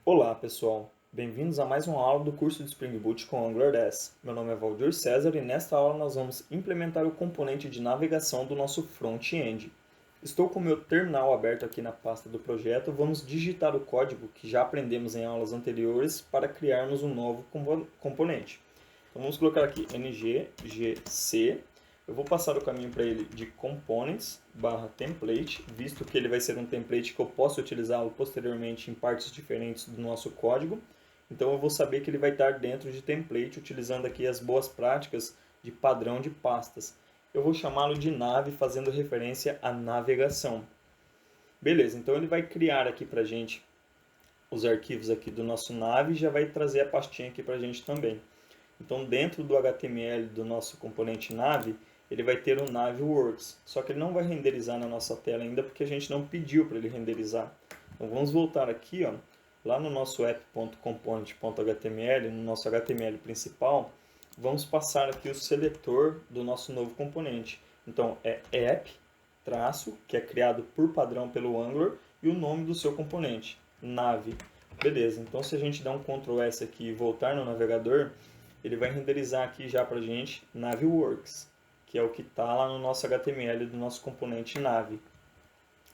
Olá pessoal, bem-vindos a mais uma aula do curso de Spring Boot com Angular 10. Meu nome é Valdir César e nesta aula nós vamos implementar o componente de navegação do nosso front-end. Estou com o meu terminal aberto aqui na pasta do projeto, vamos digitar o código que já aprendemos em aulas anteriores para criarmos um novo componente. Então vamos colocar aqui ngGC. Eu vou passar o caminho para ele de components/template, visto que ele vai ser um template que eu posso utilizá-lo posteriormente em partes diferentes do nosso código. Então eu vou saber que ele vai estar dentro de template, utilizando aqui as boas práticas de padrão de pastas. Eu vou chamá-lo de nave, fazendo referência à navegação. Beleza, então ele vai criar aqui para a gente os arquivos aqui do nosso nave e já vai trazer a pastinha aqui para a gente também. Então, dentro do HTML do nosso componente nave, ele vai ter o Naveworks. Só que ele não vai renderizar na nossa tela ainda porque a gente não pediu para ele renderizar. Então, vamos voltar aqui, ó, lá no nosso app.component.html, no nosso HTML principal, vamos passar aqui o seletor do nosso novo componente. Então, é app, traço, que é criado por padrão pelo Angular, e o nome do seu componente, nave. Beleza, então se a gente dar um Ctrl S aqui e voltar no navegador, ele vai renderizar aqui já para a gente Naveworks, que é o que está lá no nosso HTML do nosso componente nave.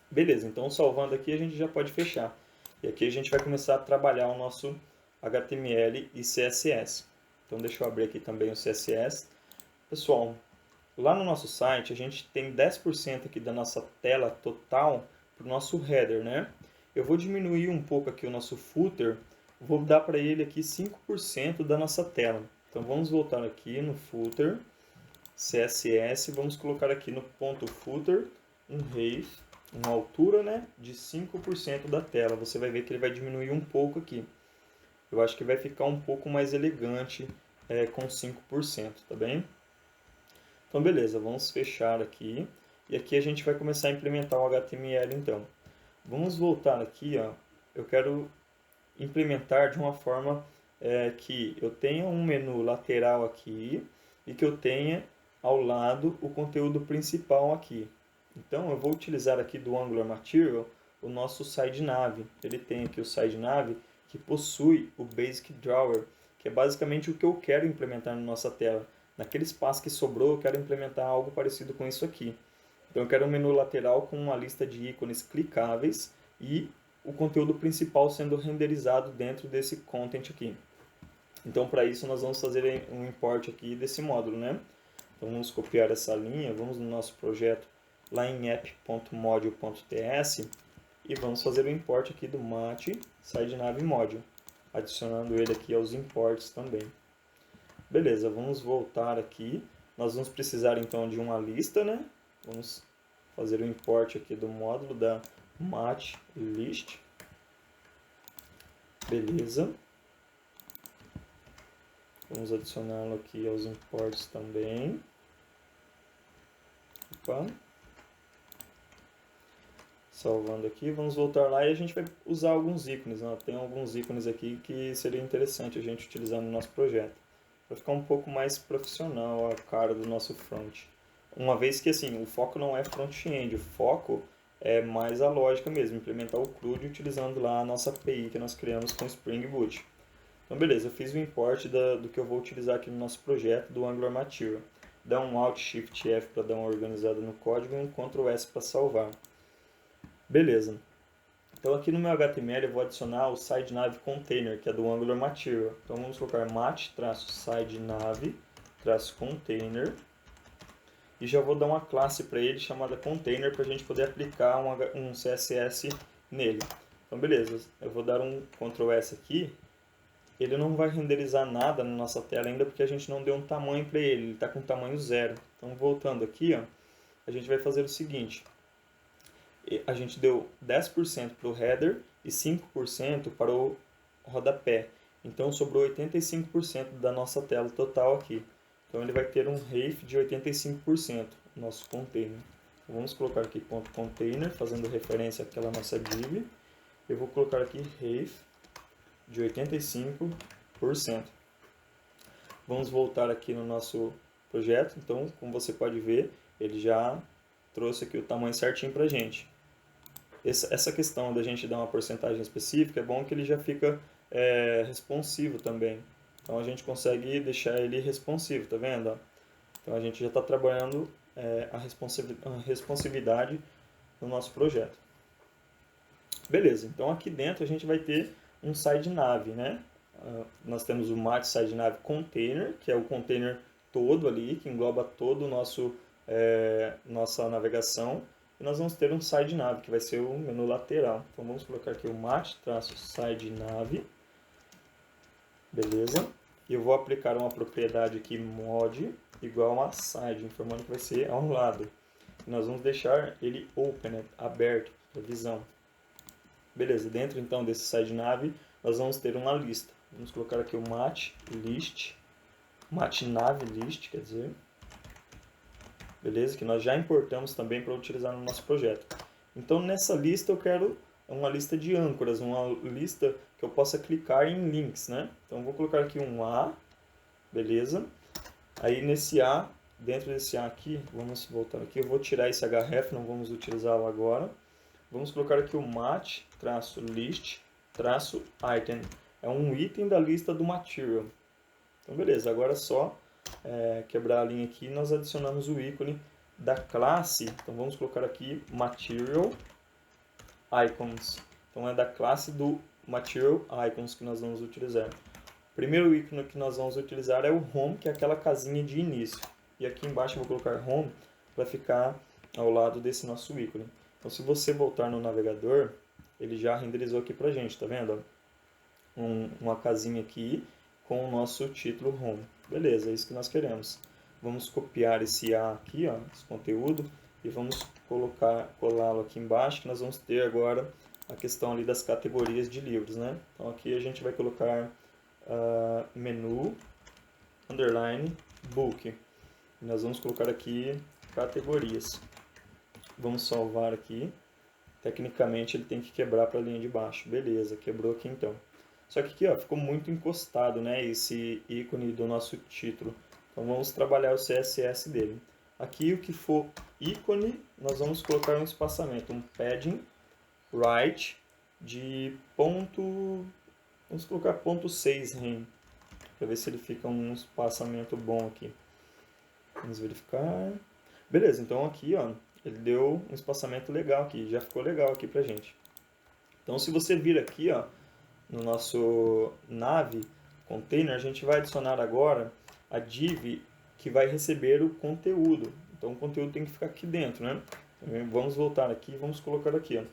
Beleza, então salvando aqui a gente já pode fechar. E aqui a gente vai começar a trabalhar o nosso HTML e CSS. Então deixa eu abrir aqui também o CSS. Pessoal, lá no nosso site a gente tem 10% aqui da nossa tela total para o nosso header, né? Eu vou diminuir um pouco aqui o nosso footer, vou dar para ele aqui 5% da nossa tela. Então vamos voltar aqui no footer, CSS, vamos colocar aqui no ponto footer um height, uma altura, né, de 5% da tela. Você vai ver que ele vai diminuir um pouco aqui. Eu acho que vai ficar um pouco mais elegante com 5%, tá bem? Então beleza, vamos fechar aqui. E aqui a gente vai começar a implementar o HTML então. Vamos voltar aqui, ó. Eu quero implementar de uma forma que eu tenha um menu lateral aqui e que eu tenha ao lado o conteúdo principal aqui. Então eu vou utilizar aqui do Angular Material o nosso side nav. Ele tem aqui o side nav que possui o Basic Drawer, que é basicamente o que eu quero implementar na nossa tela. Naquele espaço que sobrou, eu quero implementar algo parecido com isso aqui. Então eu quero um menu lateral com uma lista de ícones clicáveis e o conteúdo principal sendo renderizado dentro desse content aqui. Então para isso nós vamos fazer um import aqui desse módulo, né? Então vamos copiar essa linha, vamos no nosso projeto lá em app.module.ts e vamos fazer o import aqui do mat sideNav module, adicionando ele aqui aos imports também. Beleza, vamos voltar aqui. Nós vamos precisar então de uma lista, né? Vamos fazer o import aqui do módulo da mat list. Beleza. Vamos adicioná-lo aqui aos imports também. Opa. Salvando aqui, vamos voltar lá e a gente vai usar alguns ícones, né? Tem alguns ícones aqui que seria interessante a gente utilizar no nosso projeto, para ficar um pouco mais profissional a cara do nosso front. Uma vez que assim, o foco não é front-end, o foco é mais a lógica mesmo, implementar o CRUD utilizando lá a nossa API que nós criamos com Spring Boot. Então beleza, eu fiz o import do que eu vou utilizar aqui no nosso projeto do Angular Material. Dá um Alt Shift F para dar uma organizada no código e um Ctrl S para salvar. Beleza. Então aqui no meu HTML eu vou adicionar o sideNav container, que é do Angular Material. Então vamos colocar mat-sideNav-container e já vou dar uma classe para ele chamada container para a gente poder aplicar um CSS nele. Então beleza, eu vou dar um Ctrl S aqui. Ele não vai renderizar nada na nossa tela ainda porque a gente não deu um tamanho para ele, ele está com tamanho 0. Então voltando aqui, ó, a gente vai fazer o seguinte. A gente deu 10% para o header e 5% para o rodapé. Então sobrou 85% da nossa tela total aqui. Então ele vai ter um height de 85%, nosso container. Então, vamos colocar aqui ponto .container, fazendo referência àquela nossa div. Eu vou colocar aqui height de 85%. Vamos voltar aqui no nosso projeto. Então, como você pode ver, ele já trouxe aqui o tamanho certinho para a gente. essa questão da gente dar uma porcentagem específica é bom que ele já fica responsivo também. Então a gente consegue deixar ele responsivo, tá vendo? Então a gente já está trabalhando a responsividade no nosso projeto. Beleza, então aqui dentro a gente vai ter um side nav, né? Nós temos o Mate Side Nav Container, que é o container todo ali, que engloba todo o nossa navegação. E nós vamos ter um side nav, que vai ser o menu lateral. Então vamos colocar aqui o Mate-Side Nav. Beleza? E eu vou aplicar uma propriedade aqui mod igual a side, informando que vai ser ao lado. E nós vamos deixar ele open, né? Aberto para visão. Beleza, dentro então desse side nav nós vamos ter uma lista. Vamos colocar aqui o mat list, mat nav list, quer dizer. Beleza, que nós já importamos também para utilizar no nosso projeto. Então nessa lista eu quero uma lista de âncoras, uma lista que eu possa clicar em links, né? Então eu vou colocar aqui um A, beleza? Aí nesse A, dentro desse A aqui, vamos voltar aqui, eu vou tirar esse href, não vamos utilizá-lo agora. Vamos colocar aqui o mat-list-item. É um item da lista do material. Então beleza, agora é só quebrar a linha aqui e nós adicionamos o ícone da classe. Então vamos colocar aqui material icons. Então é da classe do material icons que nós vamos utilizar. O primeiro ícone que nós vamos utilizar é o home, que é aquela casinha de início. E aqui embaixo eu vou colocar home para ficar ao lado desse nosso ícone. Então se você voltar no navegador, ele já renderizou aqui pra gente, tá vendo? Uma casinha aqui com o nosso título home. Beleza, é isso que nós queremos. Vamos copiar esse A aqui, ó, esse conteúdo, e vamos colá-lo aqui embaixo, que nós vamos ter agora a questão ali das categorias de livros, né? Então aqui a gente vai colocar menu, underline, book. E nós vamos colocar aqui categorias. Vamos salvar aqui. Tecnicamente ele tem que quebrar para a linha de baixo. Beleza, quebrou aqui então. Só que aqui ó, ficou muito encostado, né, esse ícone do nosso título. Então vamos trabalhar o CSS dele. Aqui o que for ícone, nós vamos colocar um espaçamento, um padding right de ponto... Vamos colocar ponto 6 rem, para ver se ele fica um espaçamento bom aqui. Vamos verificar. Beleza, então aqui ó, ele deu um espaçamento legal aqui, já ficou legal aqui pra gente. Então se você vir aqui ó, no nosso nav container, a gente vai adicionar agora a div que vai receber o conteúdo. Então o conteúdo tem que ficar aqui dentro, né? Então, vamos voltar aqui e vamos colocar aqui, ó.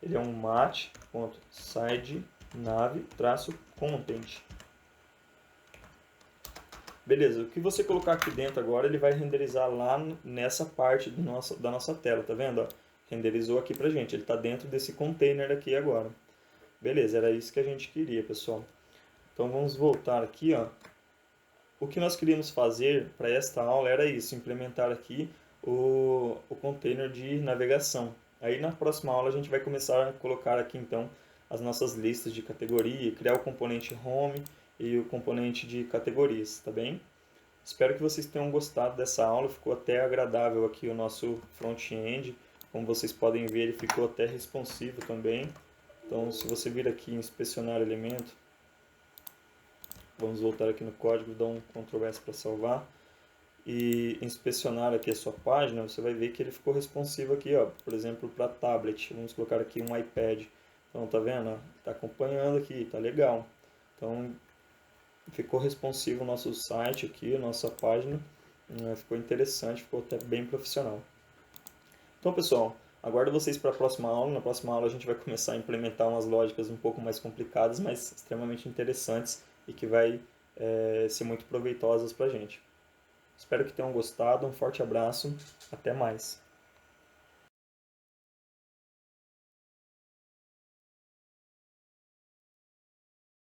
Ele é um mat.sideNav-content. Beleza, o que você colocar aqui dentro agora, ele vai renderizar lá nessa parte da nossa tela, tá vendo? Ó, renderizou aqui pra gente, ele está dentro desse container aqui agora. Beleza, era isso que a gente queria, pessoal. Então vamos voltar aqui, ó. O que nós queríamos fazer para esta aula era isso, implementar aqui o container de navegação. Aí na próxima aula a gente vai começar a colocar aqui então as nossas listas de categoria, criar o componente home e o componente de categorias, tá bem? Espero que vocês tenham gostado dessa aula, ficou até agradável aqui o nosso front-end. Como vocês podem ver, ele ficou até responsivo também. Então, se você vir aqui em inspecionar elemento, vamos voltar aqui no código, dar um Ctrl S para salvar. E inspecionar aqui a sua página, você vai ver que ele ficou responsivo aqui, ó, por exemplo, para tablet. Vamos colocar aqui um iPad. Então, tá vendo? Está acompanhando aqui, tá legal. Então, ficou responsivo o nosso site aqui, a nossa página. Ficou interessante, ficou até bem profissional. Então, pessoal, aguardo vocês para a próxima aula. Na próxima aula a gente vai começar a implementar umas lógicas um pouco mais complicadas, mas extremamente interessantes e que vai ser muito proveitosas para a gente. Espero que tenham gostado. Um forte abraço. Até mais.